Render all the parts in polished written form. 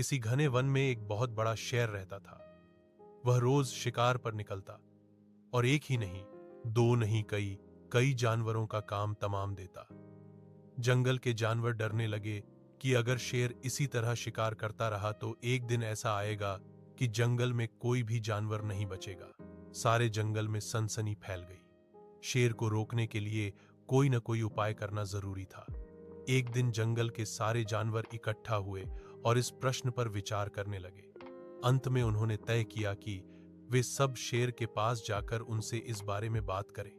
किसी घने वन में एक बहुत बड़ा शेर रहता था। वह रोज शिकार पर निकलता और एक ही नहीं, दो नहीं, कई कई जानवरों का काम तमाम देता। जंगल के जानवर डरने लगे कि अगर शेर इसी तरह शिकार करता रहा तो एक दिन ऐसा आएगा कि जंगल में कोई भी जानवर नहीं बचेगा। सारे जंगल में सनसनी फैल गई। शेर को रोकने के लिए कोई न कोई उपाय करना जरूरी था। एक दिन जंगल के सारे जानवर इकट्ठा हुए और इस प्रश्न पर विचार करने लगे। अंत में उन्होंने तय किया कि वे सब शेर के पास जाकर उनसे इस बारे में बात करें।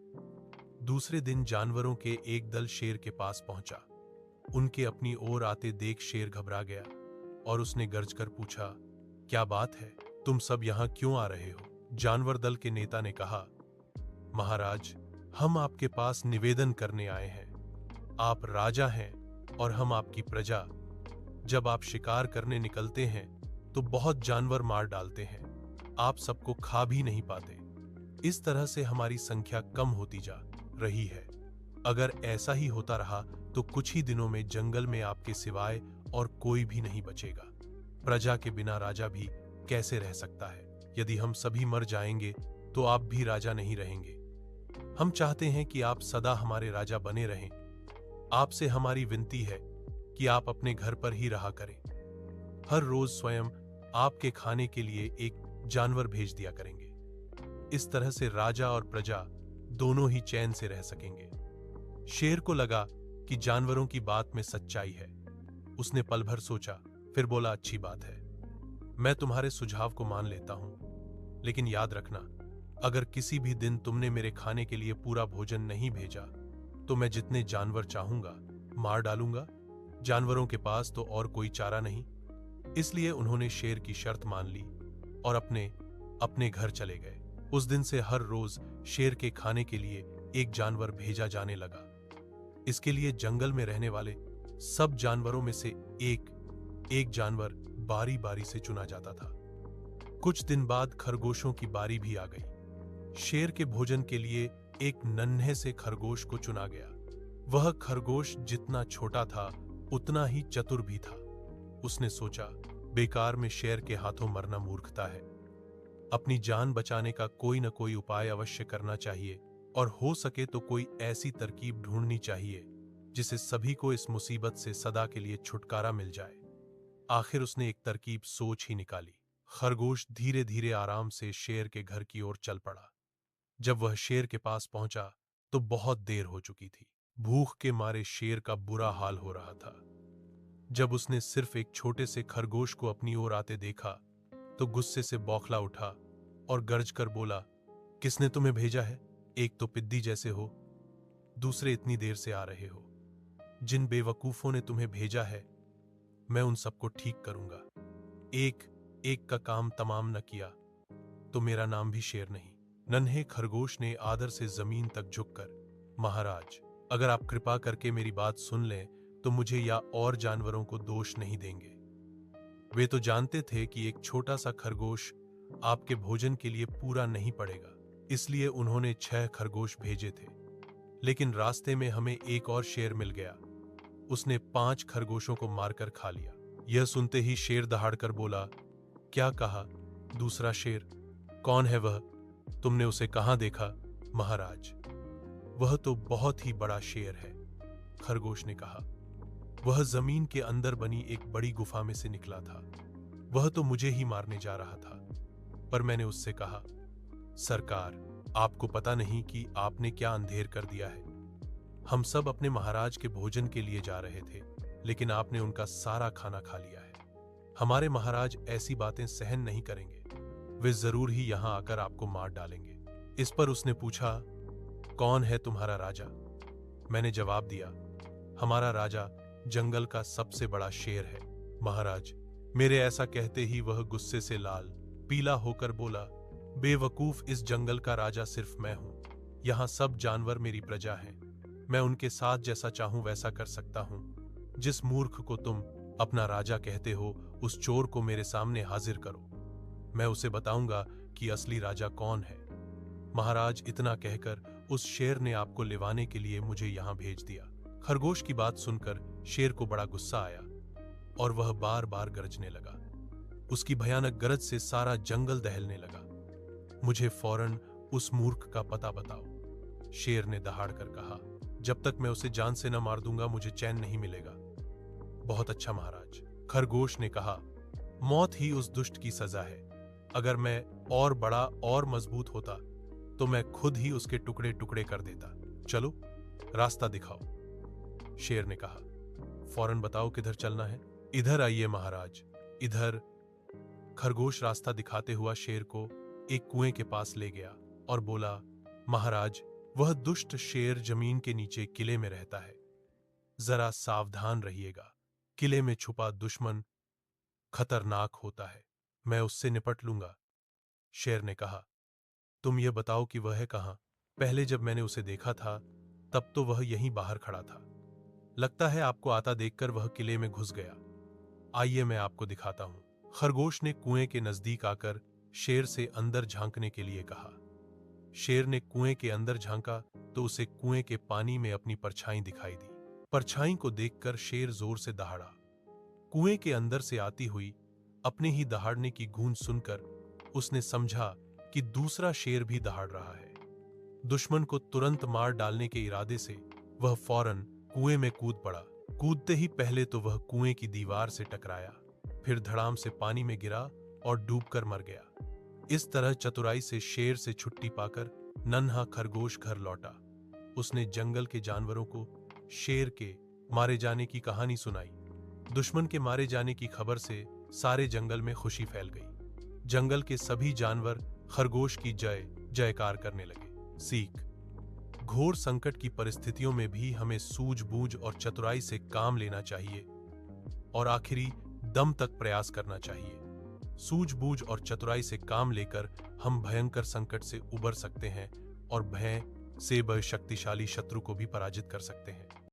दूसरे दिन जानवरों के एक दल शेर के पास पहुंचा। उनके अपनी ओर आते देख शेर घबरा गया और उसने गर्ज कर पूछा, क्या बात है, तुम सब यहां क्यों आ रहे हो? जानवर दल के नेता ने कहा, महाराज, हम आपके पास निवेदन करने आए हैं। आप राजा हैं और हम आपकी प्रजा। जब आप शिकार करने निकलते हैं तो बहुत जानवर मार डालते हैं। आप सबको खा भी नहीं पाते। इस तरह से हमारी संख्या कम होती जा रही है। अगर ऐसा ही होता रहा तो कुछ ही दिनों में जंगल में आपके सिवाय और कोई भी नहीं बचेगा। प्रजा के बिना राजा भी कैसे रह सकता है? यदि हम सभी मर जाएंगे तो आप भी राजा नहीं रहेंगे। हम चाहते हैं कि आप सदा हमारे राजा बने रहें। आपसे हमारी विनती है कि आप अपने घर पर ही रहा करें। हर रोज स्वयं आपके खाने के लिए एक जानवर भेज दिया करेंगे। इस तरह से राजा और प्रजा दोनों ही चैन से रह सकेंगे। शेर को लगा कि जानवरों की बात में सच्चाई है। उसने पल भर सोचा, फिर बोला, अच्छी बात है, मैं तुम्हारे सुझाव को मान लेता हूं, लेकिन याद रखना, अगर किसी भी दिन तुमने मेरे खाने के लिए पूरा भोजन नहीं भेजा तो मैं जितने जानवर चाहूंगा मार डालूंगा। जानवरों के पास तो और कोई चारा नहीं, इसलिए उन्होंने शेर की शर्त मान ली और अपने अपने घर चले गए। उस दिन से हर रोज शेर के खाने के लिए एक जानवर भेजा जाने लगा। इसके लिए जंगल में रहने वाले सब जानवरों में से एक एक जानवर बारी बारी से चुना जाता था। कुछ दिन बाद खरगोशों की बारी भी आ गई। शेर के भोजन के लिए एक नन्हे से खरगोश को चुना गया। वह खरगोश जितना छोटा था उतना ही चतुर भी था। उसने सोचा, बेकार में शेर के हाथों मरना मूर्खता है। अपनी जान बचाने का कोई न कोई उपाय अवश्य करना चाहिए और हो सके तो कोई ऐसी तरकीब ढूंढनी चाहिए जिससे सभी को इस मुसीबत से सदा के लिए छुटकारा मिल जाए। आखिर उसने एक तरकीब सोच ही निकाली। खरगोश धीरे धीरे आराम से शेर के घर की ओर चल पड़ा। जब वह शेर के पास पहुंचा तो बहुत देर हो चुकी थी। भूख के मारे शेर का बुरा हाल हो रहा था। जब उसने सिर्फ एक छोटे से खरगोश को अपनी ओर आते देखा तो गुस्से से बौखला उठा और गर्ज कर बोला, किसने तुम्हें भेजा है? एक तो पिद्दी जैसे हो, दूसरे इतनी देर से आ रहे हो। जिन बेवकूफों ने तुम्हें भेजा है मैं उन सबको ठीक करूंगा। एक एक का काम तमाम न किया तो मेरा नाम भी शेर नहीं। नन्हे खरगोश ने आदर से जमीन तक झुककर, महाराज, अगर आप कृपा करके मेरी बात सुन लें तो मुझे या और जानवरों को दोष नहीं देंगे। वे तो जानते थे कि एक छोटा सा खरगोश आपके भोजन के लिए पूरा नहीं पड़ेगा, इसलिए उन्होंने 6 खरगोश भेजे थे। लेकिन रास्ते में हमें एक और शेर मिल गया। उसने 5 खरगोशों को मारकर खा लिया। यह सुनते ही शेर दहाड़कर बोला, क्या कहा? दूसरा शेर, कौन है वह? तुमने उसे कहां देखा? महाराज, वह तो बहुत ही बड़ा शेर है, खरगोश ने कहा। वह जमीन के अंदर बनी एक बड़ी गुफा में से निकला था। वह तो मुझे ही मारने जा रहा था, पर मैंने उससे कहा, सरकार, आपको पता नहीं कि आपने क्या अंधेर कर दिया है। हम सब अपने महाराज के भोजन के लिए जा रहे थे, लेकिन आपने उनका सारा खाना खा लिया है। हमारे महाराज ऐसी बातें सहन नहीं करेंगे। वे जरूर ही यहां आकर आपको मार डालेंगे। इस पर उसने पूछा, कौन है तुम्हारा राजा? मैंने जवाब दिया, हमारा राजा जंगल का सबसे बड़ा शेर है, महाराज। मेरे ऐसा कहते ही वह गुस्से से लाल पीला होकर बोला, बेवकूफ, इस जंगल का राजा सिर्फ मैं हूं। यहां सब जानवर मेरी प्रजा हैं। मैं उनके साथ जैसा चाहूं वैसा कर सकता हूं। जिस मूर्ख को तुम अपना राजा कहते हो उस चोर को मेरे सामने हाजिर करो। मैं उसे बताऊंगा कि असली राजा कौन है। महाराज, इतना कहकर उस शेर ने आपको लिवाने के लिए मुझे यहां भेज दिया। खरगोश की बात सुनकर शेर को बड़ा गुस्सा आया और वह बार बार गरजने लगा। उसकी भयानक गरज से सारा जंगल दहलने लगा। मुझे फौरन उस मूर्ख का पता बताओ, शेर ने दहाड़ कर कहा। जब तक मैं उसे जान से न मार दूंगा मुझे चैन नहीं मिलेगा। बहुत अच्छा महाराज, खरगोश ने कहा। मौत ही उस दुष्ट की सजा है। अगर मैं और बड़ा और मजबूत होता तो मैं खुद ही उसके टुकड़े टुकड़े कर देता। चलो, रास्ता दिखाओ, शेर ने कहा। फौरन बताओ किधर चलना है। इधर आइए महाराज, इधर। खरगोश रास्ता दिखाते हुआ शेर को एक कुएं के पास ले गया और बोला, महाराज, वह दुष्ट शेर जमीन के नीचे किले में रहता है। जरा सावधान रहिएगा। किले में छुपा दुश्मन खतरनाक होता है। मैं उससे निपट लूंगा, शेर ने कहा। तुम ये बताओ कि वह है कहां? पहले जब मैंने उसे देखा था तब तो वह यहीं बाहर खड़ा था। लगता है आपको आता देखकर वह किले में घुस गया। आइए मैं आपको दिखाता हूं। खरगोश ने कुएं के नजदीक आकर शेर से अंदर झांकने के लिए कहा। शेर ने कुएं के अंदर झांका तो उसे कुएं के पानी में अपनी परछाई दिखाई दी। परछाई को देखकर शेर जोर से दहाड़ा। कुएं के अंदर से आती हुई अपने ही दहाड़ने की गूंज सुनकर उसने समझा कि दूसरा शेर भी दहाड़ रहा है। दुश्मन को तुरंत मार डालने के इरादे से वह फौरन कुएं में कूद पड़ा। कूदते ही पहले तो वह कुएं की दीवार से टकराया, फिर धड़ाम से पानी में गिरा और डूबकर मर गया। इस तरह चतुराई से शेर से छुट्टी पाकर नन्हा खरगोश घर लौटा। उसने जंगल के जानवरों को शेर के मारे जाने की कहानी सुनाई। दुश्मन के मारे जाने की खबर से सारे जंगल में खुशी फैल गई। जंगल के सभी जानवर खरगोश की जय जयकार करने लगे। सीख: घोर संकट की परिस्थितियों में भी हमें सूझबूझ और चतुराई से काम लेना चाहिए और आखिरी दम तक प्रयास करना चाहिए। सूझबूझ और चतुराई से काम लेकर हम भयंकर संकट से उबर सकते हैं और भय से शक्तिशाली शत्रु को भी पराजित कर सकते हैं।